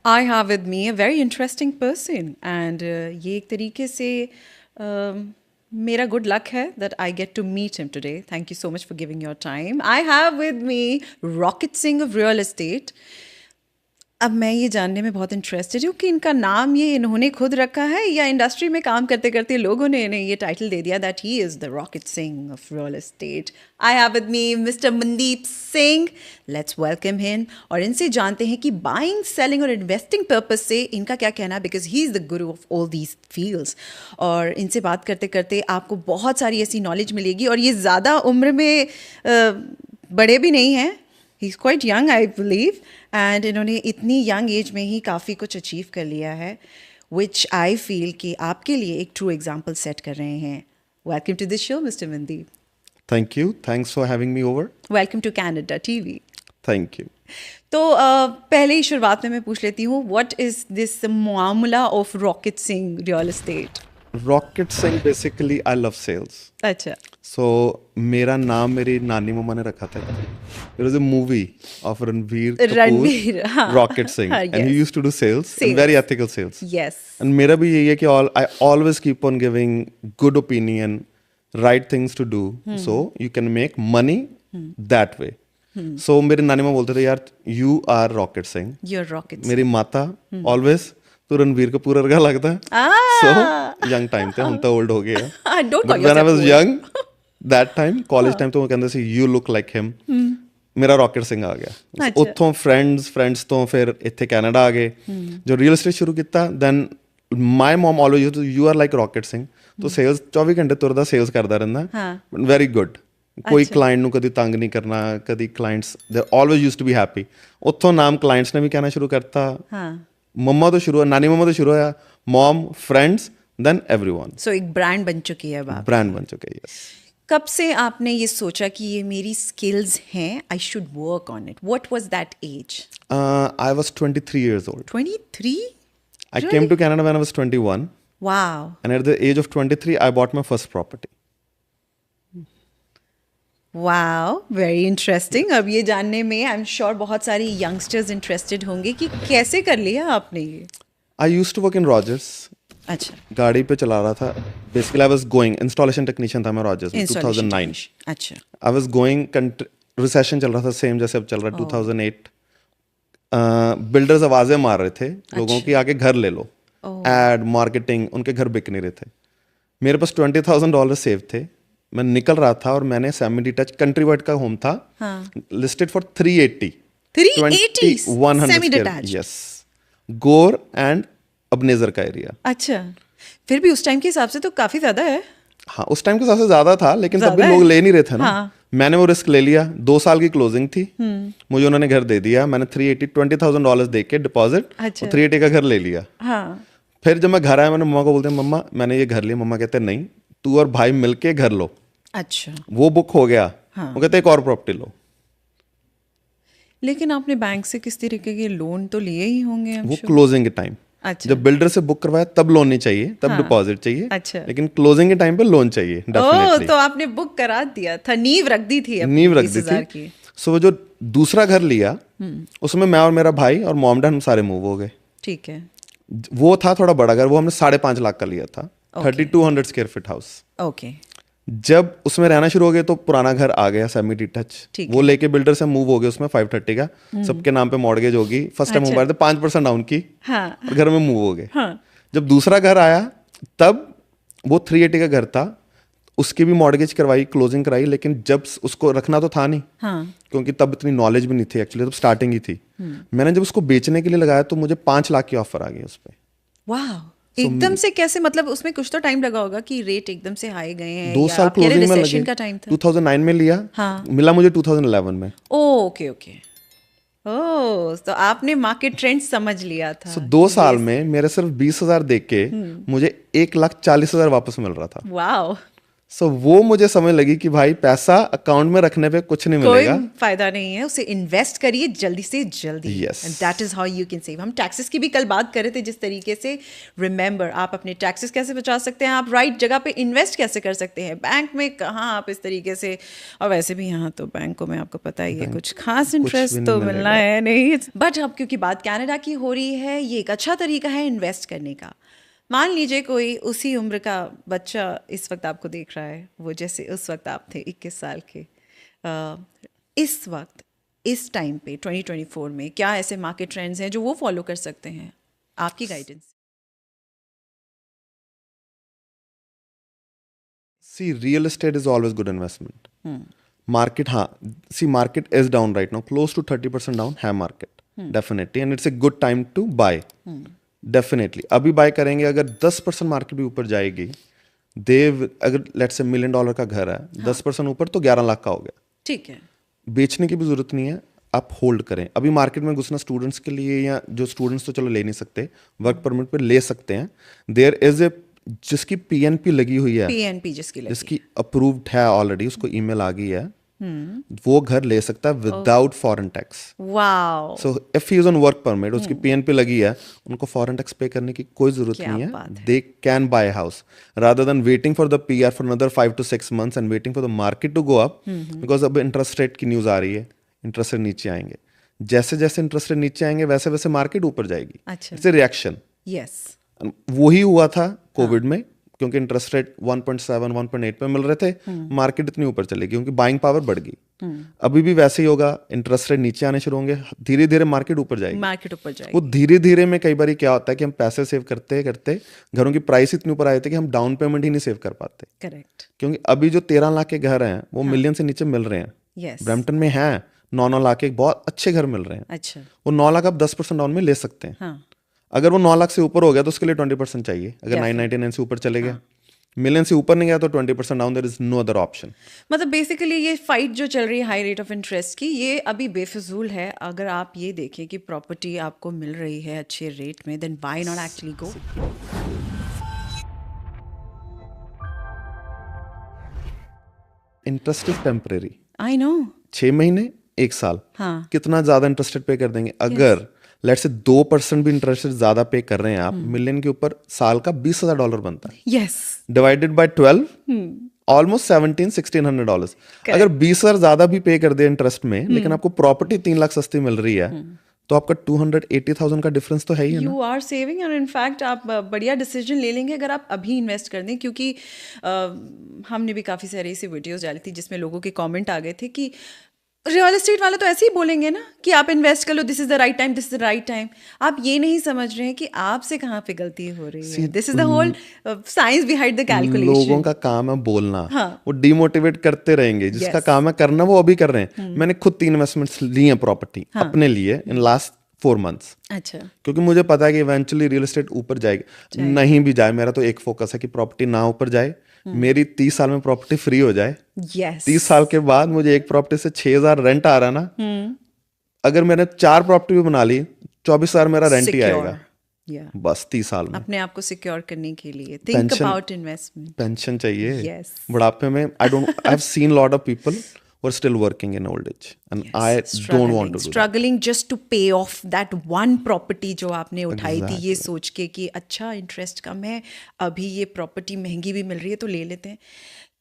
I have with me a very interesting person, and ये एक तरीके से मेरा good luck है that I get to meet him today. Thank you so much for giving your time. I have with me Rocket Singh of Real Estate. अब मैं ये जानने में बहुत इंटरेस्टेड हूँ कि इनका नाम ये इन्होंने खुद रखा है या इंडस्ट्री में काम करते करते लोगों ने इन्हें ये टाइटल दे दिया that he is the rocket Singh of real estate. I have with me mister Mandeep Singh. Let's welcome him और इनसे जानते हैं कि बाइंग, सेलिंग और इन्वेस्टिंग पर्पस से इनका क्या कहना है, because he is the Guru of all these fields. और इनसे बात करते करते आपको बहुत सारी ऐसी नॉलेज मिलेगी और ये ज़्यादा उम्र में बड़े भी नहीं हैं. He is quite young I believe, and इन्होंने इतनी यंग एज में ही काफ़ी कुछ अचीव कर लिया है, विच आई फील कि आपके लिए एक ट्रू एग्जाम्पल सेट कर रहे हैं. Welcome to this show mister Mandeep. Thank you. Thanks for having me over. Welcome to Canada TV. Thank you. तो पहले ही शुरुआत में मैं पूछ लेती हूँ, व्हाट इज़ दिस मामला of rocket Singh real estate? Rocket Singh, basically, I love sales. अच्छा. So, मेरा नाम मेरी नानी मम्मा ने रखा था. There was a movie of Ranveer Ranveer, Kapoor, हाँ. Rocket Singh, हाँ, and yes. he used to do sales, Sales. and very ethical sales. Yes. And मेरा भी यही है कि I always keep on giving good opinion, right things to do, so you can make money that way. So मेरे नानी माँ बोलते थे यार you are Rocket Singh. You're rocket. मेरी माता always तो रणवीर कपूर वर्गा लगता है. So young time थे, हम तो old हो गए हैं. Don't But call when I yourself was old. young, that time, college time तो वो कहते ਸੀ you look like him. ਮੇਰਾ ਰੌਕਟ ਸਿੰਘ ਆ ਗਿਆ. ਅੱਛਾ. ਉੱਥੋਂ ਫਰੈਂਡਸ ਤੋਂ ਫਿਰ ਇੱਥੇ ਕੈਨੇਡਾ ਆ ਗਏ. ਜੋ ਰੀਅਲ estate ਸ਼ੁਰੂ ਕੀਤਾ, then my mom always used to, you are like rocket Singh. ਤੋ ਸੇਲਸ 24 ਘੰਟੇ ਤੁਰਦਾ ਸੇਲਸ ਕਰਦਾ ਰਹਿੰਦਾ. Very good. ਕੋਈ ਕਲਾਇੰਟ ਨੂੰ ਕਦੀ ਤੰਗ ਨਹੀਂ ਕਰਨਾ, ਕਦੀ ਕਲਾਇੰਟਸ ਦੇ always used to be happy. ਉੱਥੋਂ ਨਾਮ ਕਲਾਇੰਟਸ ਨੇ ਵੀ ਕਹਿਣਾ ਸ਼ੁਰੂ ਕਰਤਾ. हाँ. मम्मा तो शुरू, नानी मम्मा तो शुरू हुआ, मॉम, फ्रेंड्स, देन एवरीवन. सो एक ब्रांड बन चुकी है अब आप. ब्रांड बन चुके हैं. यस. कब से आपने ये सोचा कि ये मेरी स्किल्स हैं, I should work on it? What was that age? I was 23 years old. 23? I came to Canada when I was 21, Wow. and at the age of 23 I bought my first property. Wow, very interesting. अब ये जानने में I am sure बहुत सारी youngsters interested होंगे कि कैसे कर लिया आपने ये. I used to work in Rogers. अच्छा. गाड़ी पे चला रहा था. Basically I was going installation technician था मैं Rogers में. Installation 2009. technician. अच्छा. I was going recession चल रहा था, सेम जैसे अब चल रहा है 2008. बिल्डर्स आवाजें मार रहे थे लोगों की, आके घर ले लो. एड मार्केटिंग, उनके घर बिक नहीं रहे थे. मेरे पास $20,000 सेव थे. मैं निकल रहा था और मैंने सेमी डिटैच कंट्री वाइड का होम था, listed for 380. 380 100 semi square. Detach. Yes. गोर एंड अबनेजर का एरिया. अच्छा. फिर भी उस टाइम के हिसाब से तो काफी ज्यादा है. हाँ, उस टाइम के हिसाब से ज्यादा था, लेकिन तब भी लोग ले नहीं रहे थे ना. मैंने वो रिस्क ले लिया. 2 साल की क्लोजिंग थी. मुझे उन्होंने घर दे दिया. मैंने $20,000 दे के डिपॉजिट, 380 का घर ले लिया. फिर जब मैं घर आया, मैंने मम्मा को बोलते मम्मा मैंने ये घर लिया. मम्मा कहते नहीं, तू और भाई मिलके घर लो. अच्छा. वो बुक हो गया. वो कहते एक और प्रॉपर्टी लो. लेकिन आपने बैंक से किस तरीके के लोन तो लिए ही होंगे. वो क्लोजिंग के टाइम. अच्छा. जब बिल्डर से बुक करवाया तब लोन नहीं चाहिए, तब डिपॉजिट चाहिए. अच्छा. लेकिन क्लोजिंग के टाइम पे लोन चाहिए डेफिनेटली. तो आपने बुक करा दिया था, नींव रख दी थी. नींव रख दी थी. सो वो जो दूसरा घर लिया, उसमें मैं और मेरा भाई और मॉम डैड हम सारे मूव हो गए. ठीक है. वो था थोड़ा बड़ा घर, वो हमने 5.5 लाख का लिया था. 3200 स्क्वायर फीट हाउस. ओके. जब उसमें रहना शुरू हो गए तो पुराना घर आ गया सेमी डिटैच. वो लेके बिल्डर से मूव हो गए उसमें 530 का. सबके नाम पे मॉर्गेज होगी. फर्स्ट टाइम मोबाइल 5% डाउन की. और घर में मूव हो गए. जब दूसरा घर आया तब वो 380 का घर था. उसकी भी मॉर्गेज करवाई, क्लोजिंग कराई, लेकिन जब उसको रखना तो था नहीं. क्योंकि तब इतनी नॉलेज भी नहीं थी एक्चुअली, तब स्टार्टिंग ही थी. मैंने जब उसको बेचने के लिए लगाया तो मुझे 5 लाख की ऑफर आ गई उस पर. वाह. एकदम से कैसे, मतलब उसमें कुछ तो टाइम लगा होगा कि रेट एकदम से हाई गए हैं. 2 साल क्लोजिंग में लगे. का टाइम था. 2009 में लिया. मिला मुझे 2011 में. ओके. तो आपने मार्केट ट्रेंड समझ लिया था. 2 साल में मेरे सिर्फ 20,000 दे के मुझे 1,40,000 वापस मिल रहा था. वाओ. सो वो मुझे समझ लगी कि भाई पैसा अकाउंट में रखने पे कुछ नहीं मिलेगा, कोई फायदा नहीं है, उसे इन्वेस्ट करिए जल्दी से जल्दी। Yes. And that is how you can save. हम टैक्सेस की भी कल बात कर रहे थे, जिस तरीके से रिमेंबर आप अपने टैक्सेस कैसे बचा सकते हैं, आप राइट जगह पे इन्वेस्ट कैसे कर सकते हैं, बैंक में कहाँ आप इस तरीके से। और वैसे भी यहाँ तो बैंकों में आपको पता ही है कुछ खास इंटरेस्ट तो मिलना है नहीं। बट अब क्योंकि बात कनाडा की हो रही है, ये एक अच्छा तरीका है इन्वेस्ट करने का। मान लीजिए कोई उसी उम्र का बच्चा इस वक्त आपको देख रहा है, वो जैसे उस वक्त आप थे 21 साल के, इस वक्त इस टाइम पे 2024 में क्या ऐसे मार्केट ट्रेंड्स हैं जो वो फॉलो कर सकते हैं, आपकी guidance? See real estate is always good investment. Market, हाँ, see market is down right now, close to 30% down है market definitely, and it's a good time to buy definitely. अभी बाय करेंगे, अगर 10% मार्केट भी ऊपर जाएगी, देव अगर लेट्स से $1 मिलियन का घर है, 10% ऊपर तो 11 लाख का हो गया। ठीक है, बेचने की भी जरूरत नहीं है, आप होल्ड करें। अभी मार्केट में घुसना स्टूडेंट्स के लिए, या जो स्टूडेंट्स तो चलो ले नहीं सकते, वर्क परमिट पे ले सकते हैं। देयर इज ए, जिसकी पीएनपी लगी हुई है, पीएनपी जिसकी अप्रूव्ड है ऑलरेडी, उसको ईमेल आ गई है, वो घर ले सकता है without foreign tax. Wow. So if he is on work permit, उसकी पीएनपी लगी है, उनको फॉरेन टैक्स पे करने की कोई जरूरत नहीं है। They can buy house rather than waiting for the PR for another 5 to 6 months and waiting for the market to go up, because अब इंटरेस्ट रेट की न्यूज आ रही है, इंटरेस्ट रेट नीचे आएंगे। जैसे जैसे इंटरेस्ट रेट नीचे आएंगे वैसे वैसे मार्केट ऊपर जाएगी। अच्छा, इट्स ए रिएक्शन। यस, वही हुआ था कोविड में, क्योंकि इंटरेस्ट रेट 1.7 1.8 पे मिल रहे थे, मार्केट इतनी ऊपर चली गई क्योंकि बाइंग पावर बढ़ गई। अभी भी वैसे ही होगा, इंटरेस्ट रेट नीचे आने शुरू होंगे, धीरे धीरे मार्केट ऊपर जाएगी। वो धीरे धीरे में कई बार क्या होता है कि हम पैसे सेव करते करते घरों की प्राइस इतनी ऊपर आए थे कि हम डाउन पेमेंट ही नहीं सेव कर पाते। करेक्ट। क्योंकि अभी जो 13 लाख के घर हैं वो मिलियन से नीचे मिल रहे हैं। yes. ब्रैम्पटन में है 9 लाख के बहुत अच्छे घर मिल रहे हैं। अच्छा, वो 9 लाख आप 10% डाउन में ले सकते हैं। हाँ, अगर वो 9 लाख से ऊपर हो गया तो उसके लिए 20% चाहिए। अगर 999 से ऊपर चले गया, मिलियन से ऊपर नहीं गया तो 20% down, there is no other option. मतलब बेसिकली ये फाइट जो चल रही है हाई रेट ऑफ इंटरेस्ट की, ये अभी बेफिजूल है। अगर आप ये देखें कि प्रॉपर्टी आपको मिल रही है अच्छे रेट में, then why not actually go. Interest is temporary. I know. 6 महीने, 1 साल, हाँ, कितना ज्यादा इंटरेस्ट पे कर देंगे। अगर लेट्स से 2% भी इंटरेस्ट ज्यादा पे कर रहे हैं आप, मिलियन के ऊपर साल का $20,000 बनता है। Yes, divided by 12, almost $1,700-1,600। अगर 20,000 ज्यादा भी पे कर दे इंटरेस्ट में, लेकिन आपको प्रॉपर्टी 3 लाख सस्ती मिल रही है, तो आपका 280,000 का डिफरेंस तो है ही है ना। यू आर सेविंग, और इनफैक्ट आप बढ़िया डिसीजन ले लेंगे अगर आप अभी इन्वेस्ट कर दें। क्योंकि हमने भी काफ़ी सारी ऐसी वीडियोस डाली थी जिसमें लोगों के कमेंट आ गए थे कि रियल एस्टेट वाले तो ऐसे ही बोलेंगे ना कि आप इन्वेस्ट कर लो, this is the right time, this is the right time. आप ये नहीं समझ रहे हैं कि आपसे कहाँ पे गलती हो रही है। This is the whole science behind the calculation. लोगों का काम है बोलना, वो डिमोटिवेट करते रहेंगे। जिसका काम है करना वो अभी कर रहे हैं। मैंने खुद 3 इन्वेस्टमेंट्स ली हैं प्रॉपर्टी अपने लिए इन लास्ट 4 months। अच्छा, क्योंकि मुझे पता है कि इवेंचुअली रियल एस्टेट ऊपर जाएगी, नहीं भी जाए, मेरा तो एक फोकस है कि प्रॉपर्टी ना ऊपर जाए, मेरी 30 साल में प्रॉपर्टी फ्री हो जाए। yes. 30 साल के बाद मुझे एक प्रॉपर्टी से 6,000 रेंट आ रहा ना, अगर मैंने 4 प्रॉपर्टी भी बना ली, 24,000 मेरा रेंट ही आएगा। बस 30 साल में अपने आप को सिक्योर करने के लिए थिंक अबाउट इन्वेस्टमेंट। पेंशन चाहिए। yes. बुढ़ापे में I have seen lot of people who are still working in old age and I don't want to do struggling just to pay off that one property जो आपने उठाई थी, ये सोच के कि अच्छा इंटरेस्ट कम है, अभी ये प्रॉपर्टी महंगी भी मिल रही है तो ले लेते हैं।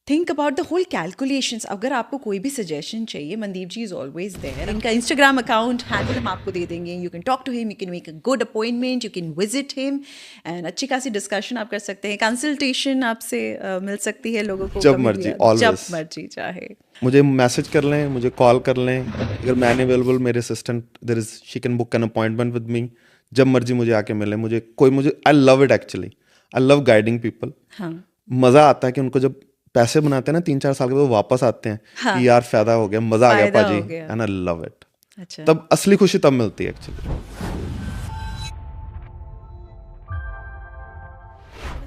Think about the whole calculations. अगर आपको कोई भी सजेशन चाहिए, Mandeep ji is always there. इनका इंस्टाग्राम अकाउंट हैंडल हम आपको दे देंगे। You can talk to him, you can make a good appointment, you can visit him and अच्छी खासी डिस्कशन आप कर सकते हैं। कंसल्टेशन आपसे मिल सकती है लोगों को जब मर्जी, जब मर्जी चाहे। मुझे मैसेज कर लें, मुझे कॉल कर लें। अगर मैं नहीं अवेलेबल, मेरे assistant there is, she can book an appointment with me. जब मर्जी मुझे आके मिले। मुझे I love it actually. I love guiding people. मजा आता है कि उनको जब पैसे बनाते हैं ना 3-4 साल के बाद वापस आते हैं कि यार फायदा हो गया, मजा आ गया पाजी, एंड आई लव इट। अच्छा, तब असली खुशी तब मिलती है एक्चुअली।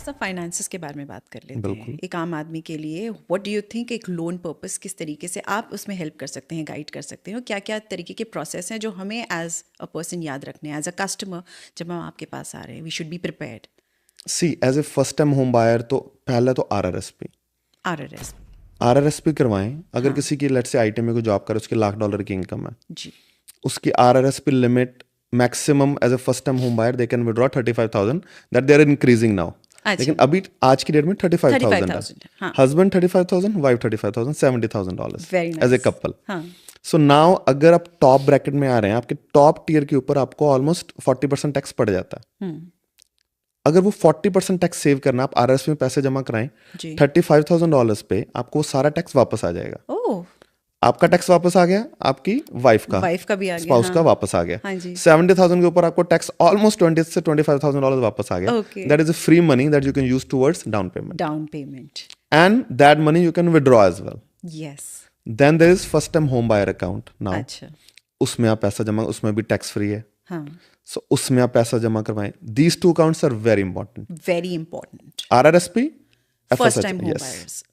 सब फाइनेंसेस के बारे में बात कर लेते हैं। एक आम आदमी के लिए व्हाट डू यू थिंक, एक लोन पर्पस किस तरीके से आप उसमें हेल्प कर सकते हैं, गाइड कर सकते हैं, और क्या क्या तरीके के प्रोसेस हैं जो हमें एज अ पर्सन याद रखने हैं, एज अ कस्टमर जब हम आपके पास आ रहे हैं, we should be prepared. See as a first time home buyer तो पहले तो RRSP, RRSP करवाएं। अगर किसी की लेट्स से आईटी में कोई जॉब करे, उसकी $1,00,000 की इनकम है जी, उसकी RRSP limit maximum as a first time home buyer they can withdraw 35,000, that they are increasing now. लेकिन अभी आज की डेट में 35,000 है। Husband 35,000, wife 35,000, $70,000 as a couple. So now अगर आप टॉप ब्रैकेट में आ रहे हैं, आपके टॉप टीयर के ऊपर आपको ऑलमोस्ट 40% टैक्स पड़ जाता है। अगर वो 40% टैक्स सेव करना, आप RRSP में पैसे जमा कराएं, $35,000 पे आपको वो सारा टैक्स वापस आ जाएगा। आपका टैक्स वापस आ गया, आपकी वाइफ का भी आ गया, स्पाउस का वापस आ गया। 70,000 के ऊपर आपको टैक्स ऑलमोस्ट $20,000 से $25,000 वापस आ गया। That is a free money that you can use towards down payment and that money you can withdraw as well. Yes. Then there is first time home buyer account now. उसमें आप पैसा जमा, उसमें भी टैक्स फ्री है। सो उसमें आप पैसा जमा करवाएं। These two accounts are very important. RRSP, first time home buyers,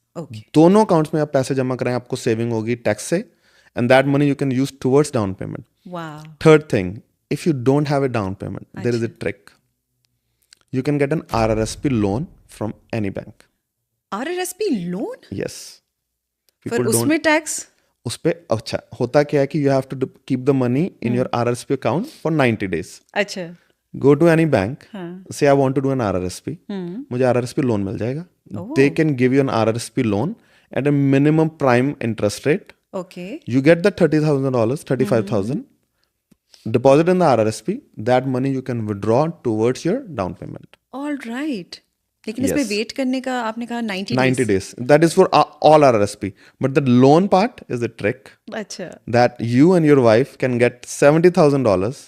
दोनों अकाउंट्स में आप पैसे जमा कराएं, आपको सेविंग होगी टैक्स से, and that money you can use towards down payment. Third thing, if you don't have a down payment, there is a trick. You can get an RRSP loan from any bank. RRSP loan? Yes. फिर उसमें tax? उस पे अच्छा होता क्या है कि you have to keep the money in your RRSP account for 90 days। अच्छा। Go to any bank, say I want to do an RRSP, मुझे RRSP लोन मिल जाएगा। They can give you an RRSP loan at a minimum prime interest rate. Okay. You get the $30,000, 35,000 deposit in the RRSP. That money you can withdraw towards your down payment. All right. लेकिन इसमें wait करने का आपने कहा 90 days. That is for all RRSP. But the loan part is the trick. अच्छा. That you and your wife can get $70,000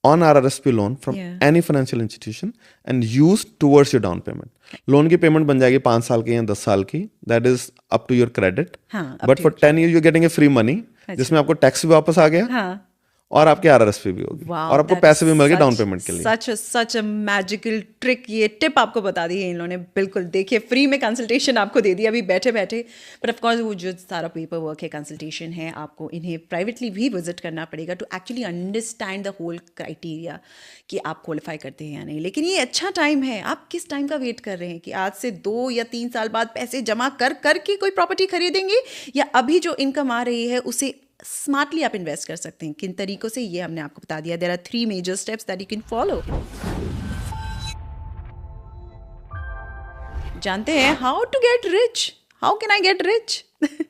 on RRSP loan from any financial institution and use towards your down payment. Loan की payment बन जाएगी 5 साल की या 10 साल की. That is up to your credit. But for 10 years you're getting a free money. जिसमें आपको टैक्स भी वापस आ गया. और आपके RRSP भी होगी। और आपको पैसे भी मिल गए डाउन पेमेंट के लिए। सच अ मैजिकल ट्रिक, ये टिप आपको बता दी है इन लोगों ने। बिल्कुल देखिए, फ्री में कंसल्टेशन आपको दे दिया अभी बैठे बैठे। बट ऑफ कोर्स वो जो सारा पेपर वर्क है, कंसल्टेशन है, आपको इन्हें प्राइवेटली भी विजिट करना पड़ेगा to actually understand the whole criteria कि आप क्वालिफाई करते हैं या नहीं। लेकिन ये अच्छा टाइम है। आप किस टाइम का वेट कर रहे हैं कि आज से 2 या 3 साल बाद पैसे जमा कर के कोई प्रॉपर्टी खरीदेंगे, या अभी जो इनकम आ रही है उसे स्मार्टली आप इन्वेस्ट कर सकते हैं? किन तरीकों से, ये हमने आपको बता दिया। There are 3 major steps that you can follow. जानते हैं how to get rich. How can I get rich?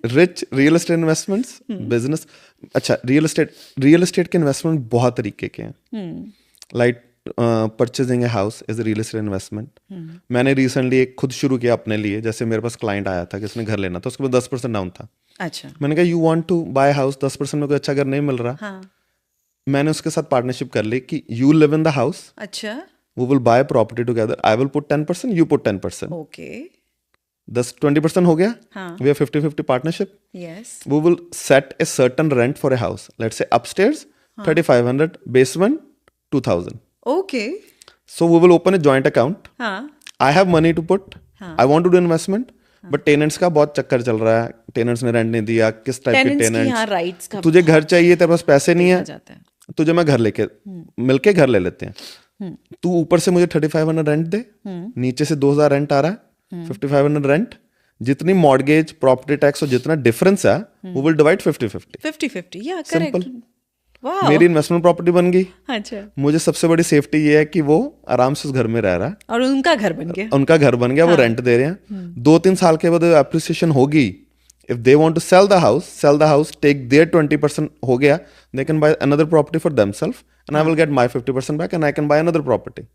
Rich real estate investments, business. अच्छा, रियल एस्टेट के इन्वेस्टमेंट बहुत तरीके के हैं। Like purchasing a house is a real estate investment. मैंने recently एक खुद शुरू किया अपने लिए। जैसे मेरे पास क्लाइंट आया था कि उसने घर लेना था, उसके बाद 10% डाउन था। अच्छा। मैंने कहा you want to buy house, 10% में कोई अच्छा घर नहीं मिल रहा। हाँ. मैंने उसके साथ पार्टनरशिप कर ली कि you live in the house. अच्छा। We will buy property together. I will put 10%, you put 10%। Okay. 20% हो गया। हाँ. We are 50-50 partnership. Yes. We will set a certain rent for a house. Let's say upstairs 3,500, basement 2,000। Okay. So we will open a joint account. हाँ. I have money to put. I want to do investment. But tenants का बहुत चक्कर चल रहा है। Tenants ने rent नहीं दिया, किस टाइप के टेनेंट्स, तुझे घर चाहिए, तेरे पास पैसे नहीं है, तुझे मैं घर लेके मिलके घर ले लेते हैं। तू ऊपर से मुझे 3,500 रेंट दे, नीचे से 2,000 रेंट आ रहा है, 5,500 रेंट। जितनी मॉर्गेज, प्रॉपर्टी टैक्स और जितना डिफरेंस है वो विल डिवाइड 50-50। या करेक्ट। मेरी इन्वेस्टमेंट प्रॉपर्टी बन गई। अच्छा। मुझे सबसे बड़ी सेफ्टी ये है कि वो आराम से उस घर में रह रहा है और उनका घर बन गया। हाँ. वो रेंट दे रहे हैं। 2-3 साल के बाद एप्रिसिएशन होगी। If they want to sell the house, take their 20% हो गया, they can buy another property for themselves and I will get my 50% back and I can buy another property.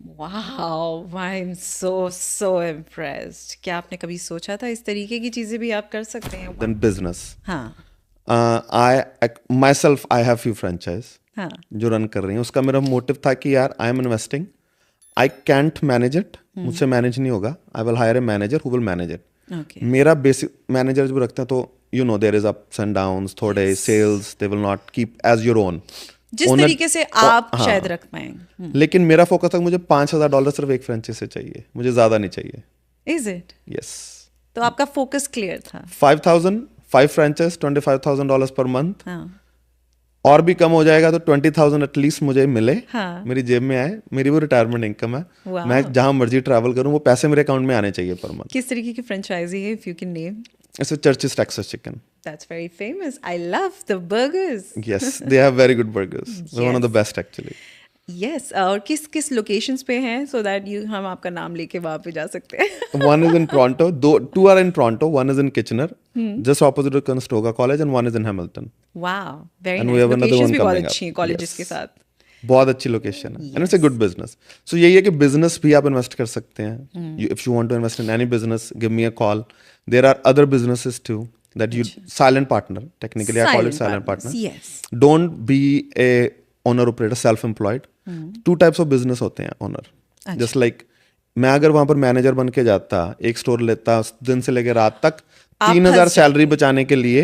Wow, I am so impressed. क्या आपने कभी सोचा था इस तरीके की चीजें भी आप कर सकते हैं? Then business. हाँ. I have few franchise जो रन कर रही हैं। उसका मेरा मोटिव था कि यार I am investing, I can't manage it, मुझसे मैनेज नहीं होगा, I will hire a manager who will manage it. मेरा बेसिक मैनेजर जो रखते हैं तो you know there is ups and downs, थोड़े sales they will not keep as your own, जिस तरीके से आप शायद रख पाएंगे। लेकिन मेरा फोकस था मुझे $5,000 सिर्फ एक फ्रेंचाइज से चाहिए, मुझे ज्यादा नहीं चाहिए। Is it? यस। तो आपका फोकस क्लियर था। 5 franchise, $25,000 per month. और भी कम हो जाएगा तो 20,000 एटलीस्ट मुझे मिले, हाँ. मेरी जेब में आए, मेरी वो रिटायरमेंट इनकम है. मैं जहां मर्जी ट्रैवल करूं वो पैसे मेरे अकाउंट में आने चाहिए पर मंथ. किस तरीके की फ्रेंचाइजी है, if you can name? It's a Church's Texas Chicken. That's very famous. I love the burgers. Yes, they have very good burgers. They're one of the best actually. Yes, और किस किस locations पे हैं so that you हम आपका नाम लेके वहाँ पे जा सकते हैं? One is in Toronto, two are in Toronto, one is in Kitchener, just opposite of Conestoga College, and one is in Hamilton. Wow, very And nice. we have another Locations one भी बहुत coming अच्छी हैं up. Colleges Yes. के साथ. बहुत अच्छी location है and it's a good business. So यही है कि बिजनेस भी आप इन्वेस्ट कर सकते हैं. If you want to invest in any business, give me a call. There are other businesses to that you silent partner, technically I call it silent partner. Yes. Don't be a owner operator, self employed. Two types of business होते हैं owner. Just like मैं अगर वहां पर manager बन के जाता, एक स्टोर लेता, दिन से लेकर रात तक 3,000 सैलरी बचाने के लिए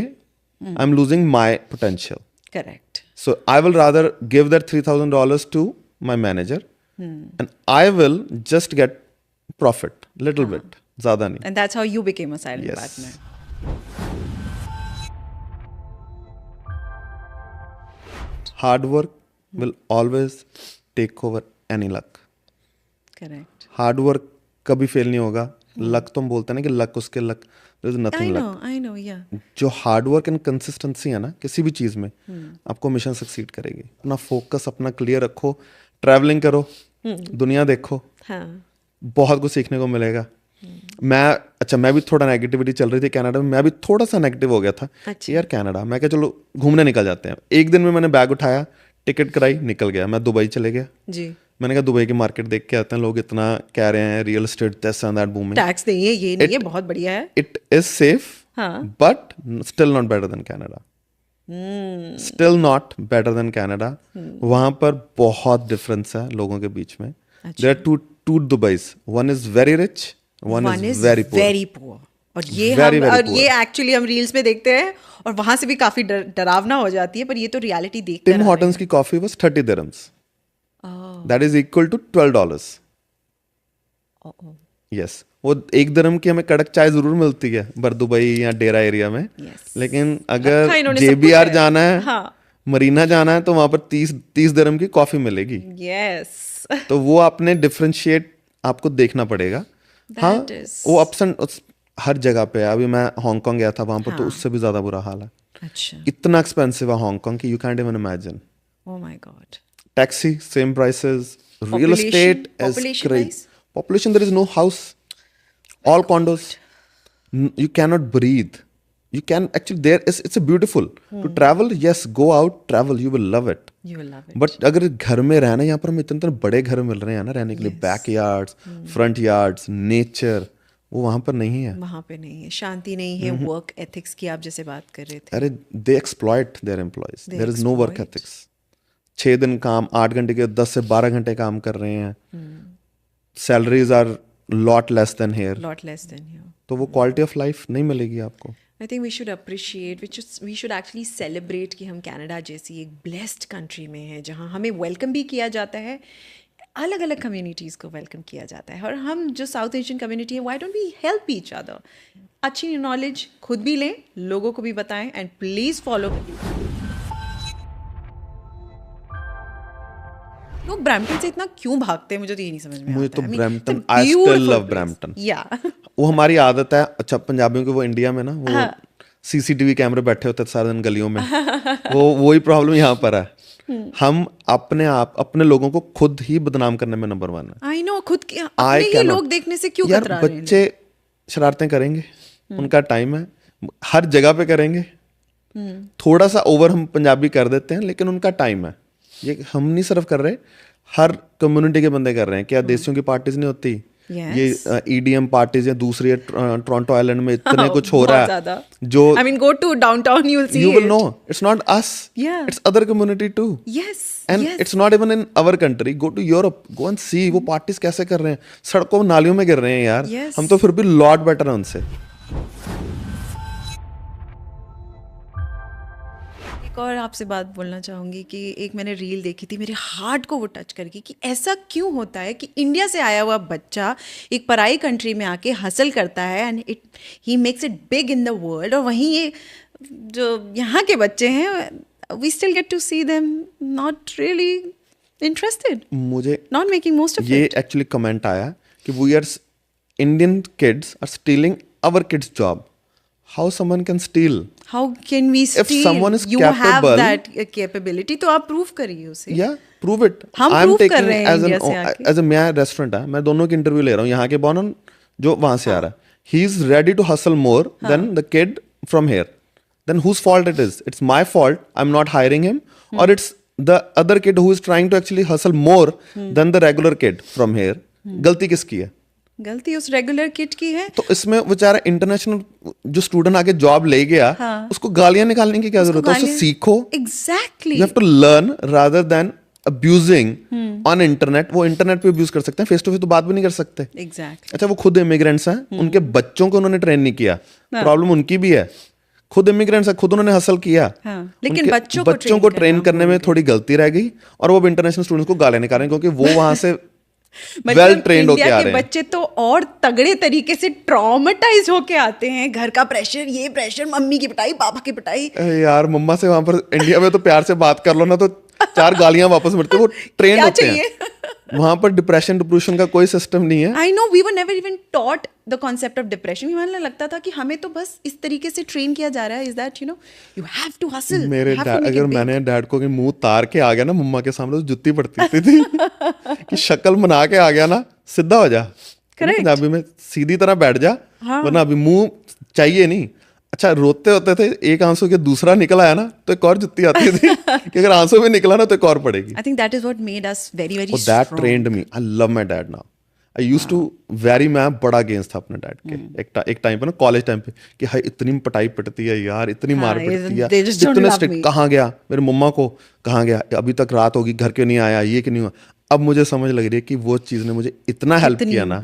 I am losing my potential. Correct. So I will rather give that $3,000 to my manager, and I will just get profit, little bit, ज़्यादा नहीं. And that's how you became a silent Yes. partner. Hard work will always take over any luck. Correct. Hard work कभी fail नहीं होगा. Luck तो हम बोलते हैं ना कि लक उसके luck, there is nothing luck. I know, yeah. जो हार्ड वर्क एंड कंसिस्टेंसी है ना किसी भी चीज में, आपको मिशन सक्सीड करेगी. अपना फोकस अपना क्लियर रखो, ट्रैवलिंग करो, दुनिया देखो, हाँ. बहुत कुछ सीखने को मिलेगा. मैं भी थोड़ा नेगेटिविटी चल रही थी कनाडा में, मैं भी थोड़ा सा नेगेटिव हो गया था. यार कनाडा, मैं क्या चलो घूमने निकल जाते हैं. एक दिन में मैंने बैग उठाया, टिकट कराई, निकल गया. मैं दुबई चले गया जी. मैंने कहा दुबई की मार्केट देख के आते हैं. लोग इतना कह रहे हैं real estate this and that booming. Tax नहीं है, ये नहीं है, बहुत बढ़िया है. इट इज सेफ हाँ. But still not better than Canada. Still not better than Canada. वहां पर बहुत डिफरेंस है लोगों के बीच में. There are two Dubais. One is very rich, one is very poor. और ये Very, हम very और poor. ये एक्चुअली हम रील्स में देखते हैं और वहां से भी काफी डरावना हो जाती है, पर ये तो रियलिटी देखते टिम हॉर्टन्स की coffee was 30 dirhams. That is equal to $12. Yes. वो 1 dirham की हमें कड़क चाय जरूर मिलती है बर दुबई या डेरा एरिया में. लेकिन अगर JBR जाना है, मरीना जाना है, तो वहां पर 30 dirham की कॉफी मिलेगी. यस. तो वो आपने डिफरेंशिएट आपको देखना पड़ेगा. हाँ, वो अप्स एंड हर जगह पे है. अभी मैं हांगकांग गया था, वहां पर तो उससे भी ज्यादा बुरा हाल है. अच्छा. इतना एक्सपेंसिव है हांगकांग की, you can't even imagine. Oh my God. Taxi, same prices. Real estate is crazy. Population, there is no house. All condos. You cannot breathe. You can actually it's a beautiful to travel. Yes, go out, travel. You will love it. You will love it. But अगर घर में रहना, यहाँ पर हमें इतने बड़े घर मिल रहे हैं ना रहने के लिए, बैकयार्ड्स, फ्रंट यार्ड्स, नेचर, वो वहां पर नहीं है. वहां पे नहीं है, शांति नहीं है. वर्क एथिक्स की आप जैसे बात कर रहे थे. अरे they exploit their employees. There is no work ethics. 6 दिन काम, 8 घंटे के 10 से 12 घंटे काम कर रहे हैं. Salaries are lot less than here. तो वो क्वालिटी ऑफ लाइफ नहीं मिलेगी आपको. I think we should appreciate, we should actually celebrate कि हम कनाडा जैसी एक ब्लेस्ड कंट्री में हैं जहाँ हमें वेलकम भी किया जाता है, अलग अलग कम्युनिटीज़ को वेलकम किया जाता है. और हम जो साउथ एशियन कम्युनिटी है, why don't we help each other. अच्छी नॉलेज खुद भी लें, लोगों को भी बताएं, एंड प्लीज़ फॉलो. लोग ब्रैम्पटन से इतना क्यों भागते हैं, मुझे तो ये नहीं समझ में आता. मुझे तो Brampton, I still love Brampton. या वो हमारी आदत है. अच्छा, पंजाबियों के वो इंडिया में ना वो CCTV कैमरे बैठे होते हैं सारे दिन गलियों में. वही प्रॉब्लम यहाँ पर है. हम अपने लोगों को खुद ही बदनाम करने में नंबर 1 है. I no. खुद के अपने ही लोग देखने से क्यों कतरा रहे हैं. बच्चे शरारतें करेंगे, उनका टाइम है, हर जगह पे करेंगे. थोड़ा सा ओवर हम पंजाबी कर देते हैं, लेकिन उनका टाइम है. ये हम नहीं सिर्फ कर रहे, हर कम्युनिटी के बंदे कर रहे हैं. क्या देसियों की पार्टीज नहीं होती? ये EDM पार्टीज या दूसरी टोरंटो आइलैंड में इतने कुछ हो रहा है जो I mean, go to downtown, you will see you will it. know it's not us. Yeah. It's other community too. Yes. And it's not even in our country. Go to Europe, go and see वो parties कैसे कर रहे हैं. सड़कों में नालियों में गिर रहे हैं यार. हम तो फिर भी लॉट बेटर है उनसे. और आपसे बात बोलना चाहूँगी कि एक मैंने रील देखी थी, मेरे हार्ट को वो टच कर गई कि ऐसा क्यों होता है कि इंडिया से आया हुआ बच्चा एक पराई कंट्री में आके हासिल करता है and he makes it big in the world, और वहीं ये जो यहाँ के बच्चे हैं we still get to see them not really interested, मुझे not making most of ये it. एक्चुअली कमेंट आया कि we are Indian kids are stealing our kids job. How someone can steal? How can we steal? If someone is you have capable, that capability, तो आप prove करिए उसे. या prove it. हम I am prove कर taking रहे हैं India से आके. एज मैं रेस्टोरेंट है, मैं दोनों की इंटरव्यू ले रहा हूँ, यहाँ के बॉर्न जो वहां से आ रहा है. He is ready to hustle more than the kid from here. Then whose fault it is? It's my fault. I am not hiring him, और it's the other kid who is trying to actually hustle more than the regular kid from here. गलती किसकी है? गलती उस regular kid की है. तो इसमें बेचारा इंटरनेशनल जो स्टूडेंट आके जॉब ले गया, उसको गालियां निकालने की क्या जरूरत है? उससे सीखो. Exactly. You have to learn rather than abusing on internet. वो इंटरनेट पे अब्यूज कर सकते हैं, फेस टू फेस तो बात भी नहीं कर सकते. एग्जैक्टली. अच्छा, वो खुद इमिग्रेंट्स हैं, उनके बच्चों को उन्होंने ट्रेन नहीं किया. प्रॉब्लम उनकी भी है. खुद इमिग्रेंट्स है, खुद उन्होंने हसल किया. लेकिन बच्चों को ट्रेन करने में थोड़ी गलती रह गई, और वो इंटरनेशनल स्टूडेंट्स को गालियां निकाल रहे हैं, क्योंकि वो वहां से वेल ट्रेन्ड होके आ रहे हैं. बच्चे तो और तगड़े तरीके से ट्रॉमेटाइज होके आते हैं. घर का प्रेशर, ये प्रेशर, मम्मी की पिटाई, पापा की पिटाई. यार मम्मा से वहां पर इंडिया में तो प्यार से बात कर लो ना, तो 4 गालियां वापस मिलती है. वो ट्रेन होते हैं. वहां पर डिप्रेशन का कोई सिस्टम नहीं है. I know, we were never even taught the concept of depression. हमें लगता था कि हमें तो बस इस तरीके से ट्रेन किया जा रहा है, is that you have to hustle. मेरे अगर मैंने डैड को मुंह तार के आ गया ना मम्मा के सामने, तो जुत्ती पड़ती थी कि शक्ल बना के आ गया ना, सीधा हो जा. पंजाबी में सीधी तरह बैठ जा, वरना अभी मुंह चाहिए नहीं. अच्छा, रोते होते थे, एक आंसू के दूसरा निकल आया ना, तो एक और जुत्ती आती थी कि अगर आंसू में निकला ना तो एक और पड़ेगी. I think that is what made us very very strong. That trained me. I love my dad now. I used to very, मैं बड़ा अगेंस्ट था अपने डैड के एक टाइम पे ना, कॉलेज टाइम पे, कि हाय इतनी पिटाई पिटती है यार, इतनी मार पिटती है, इतने स्ट्रिक्ट. कहाँ गया मेरे मम्मा को, कहाँ गया, अभी तक रात होगी, घर क्यों नहीं आया, ये क्यों नहीं हुआ. अब मुझे समझ लग रही है कि वो चीज़ ने मुझे इतना हेल्प किया ना,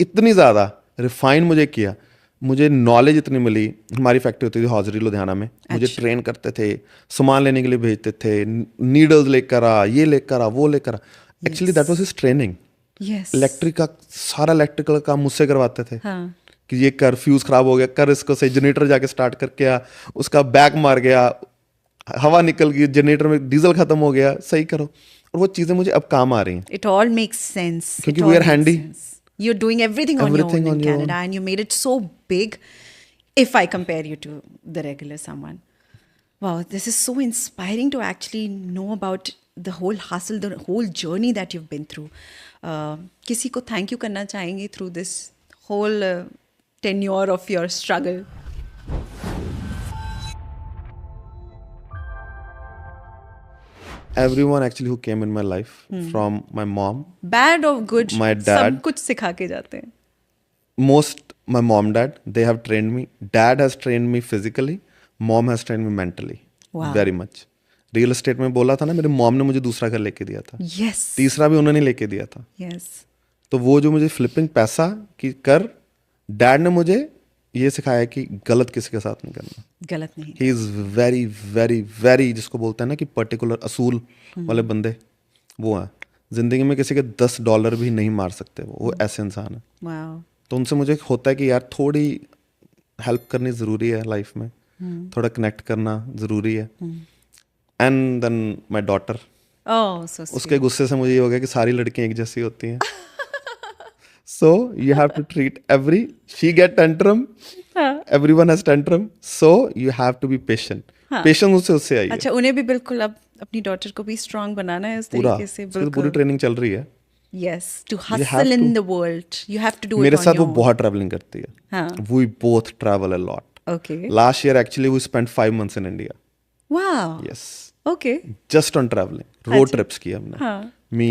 इतनी ज़्यादा रिफाइन मुझे किया. मुझे नॉलेज इतनी मिली. हमारी फैक्ट्री होती थी हॉजरी लुधियाना में. मुझे ट्रेन करते थे, सामान लेने के लिए भेजते थे, नीडल्स लेकर आ, ये लेकर आ, वो लेकर आ. Actually that was his training. Electric का सारा इलेक्ट्रिकल काम मुझसे करवाते थे. कि ये कर, फ्यूज खराब हो गया, कर इसको सही, जनरेटर जाके स्टार्ट करके आ, उसका बैक मार गया, हवा निकल गई, जनरेटर में डीजल खत्म हो गया, सही करो. और वो चीजें मुझे अब काम आ रही हैं. इट ऑल मेक्स सेंस क्योंकि we are handy. You're doing everything on your own in Canada, and you made it so big. If I compare you to the regular someone, wow, this is so inspiring to actually know about the whole hustle, the whole journey that you've been through. किसी को thank you करना चाहेंगे through this whole tenure of your struggle? Everyone actually who came in my life, from my mom, bad or good, my dad, सब कुछ सिखा के जाते हैं. Most my mom, dad, they have trained me. Dad has trained me physically. Mom has trained me mentally. Wow. Very much. Real estate में बोला था ना, मेरी मॉम ने मुझे दूसरा घर लेके दिया था. Yes. तीसरा भी उन्होंने लेके दिया था. Yes. तो वो जो मुझे फ्लिपिंग पैसा की कर, डैड ने मुझे ये सिखाया कि गलत किसी के साथ नहीं करना. गलत नहीं. He is very very very, जिसको बोलते हैं ना कि पर्टिकुलर असूल वाले बंदे, वो हैं. जिंदगी में किसी के $10 भी नहीं मार सकते. वो ऐसे इंसान है. wow. तो उनसे मुझे होता है कि यार थोड़ी हेल्प करनी ज़रूरी है लाइफ में. थोड़ा कनेक्ट करना ज़रूरी है. एंड देन माई डॉटर, उसके गुस्से से मुझे ये हो गया कि सारी लड़कियां एक जैसी होती हैं. So you have to treat she get tantrum, everyone has tantrum, so you have to be patient. Patience उससे आई है. अच्छा, उन्हें भी बिल्कुल अब अपनी डॉटर को भी स्ट्रांग बनाना है उस तरीके से. बिल्कुल पूरी ट्रेनिंग चल रही है. Yes, to hustle in the world, you have to do it on your own. मेरे साथ वो बहुत ट्रैवलिंग करती है. We both travel a lot. Okay. Last year actually we spent 5 months in India. Wow. Yes. Okay. Just on traveling. Road trips किए हमने.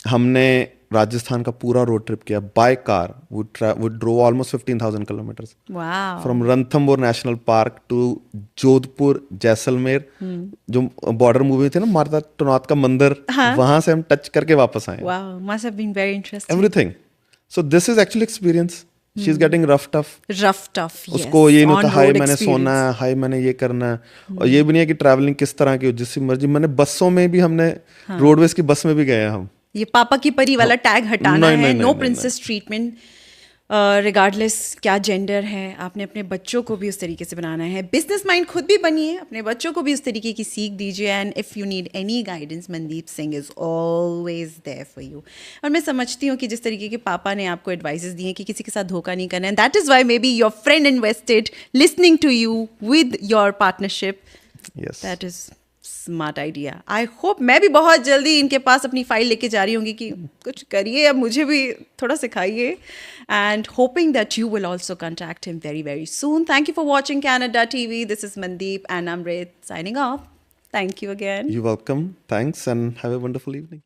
हमने राजस्थान का पूरा रोड ट्रिप किया बाय कार. वो drove almost 15,000 kilometres. From Ranthambore national park to Jodhpur, Jaisalmer. जो border movie थी ना, माता टोनाथ का मंदिर, वहां से हम टच करके वापस आए. Must have been very interesting. Everything. So this is actually experience. She is getting rough tough. Yes. उसको ये नहीं होता हाय मैंने सोना है, हाय मैंने ये करना है. और ये भी नहीं है कि ट्रैवलिंग किस तरह की हो, जिसकी मर्जी. मैंने बसों में भी, हमने रोडवेज की बस में भी गए हैं हम. ये पापा की परी वाला टैग हटाना है. No princess treatment. रिगार्डलेस क्या जेंडर है, आपने अपने बच्चों को भी उस तरीके से बनाना है, बिजनेस माइंड खुद भी बनिए, अपने बच्चों को भी उस तरीके की सीख दीजिए. And if you need any guidance, Mandeep Singh is always there for you. और मैं समझती हूँ कि जिस तरीके के पापा ने आपको एडवाइसेस दिए कि किसी के साथ धोखा नहीं करना है, that is why maybe your friend invested listening to you with your partnership. That is smart idea. I hope मैं भी बहुत जल्दी इनके पास अपनी फाइल लेके जा रही होंगी कि कुछ करिए, अब मुझे भी थोड़ा सिखाइए. And hoping that you will also contact him very very soon. Thank you for watching Canada TV. This is Mandeep and Amrit signing off. Thank you again. You're welcome. Thanks and have a wonderful evening.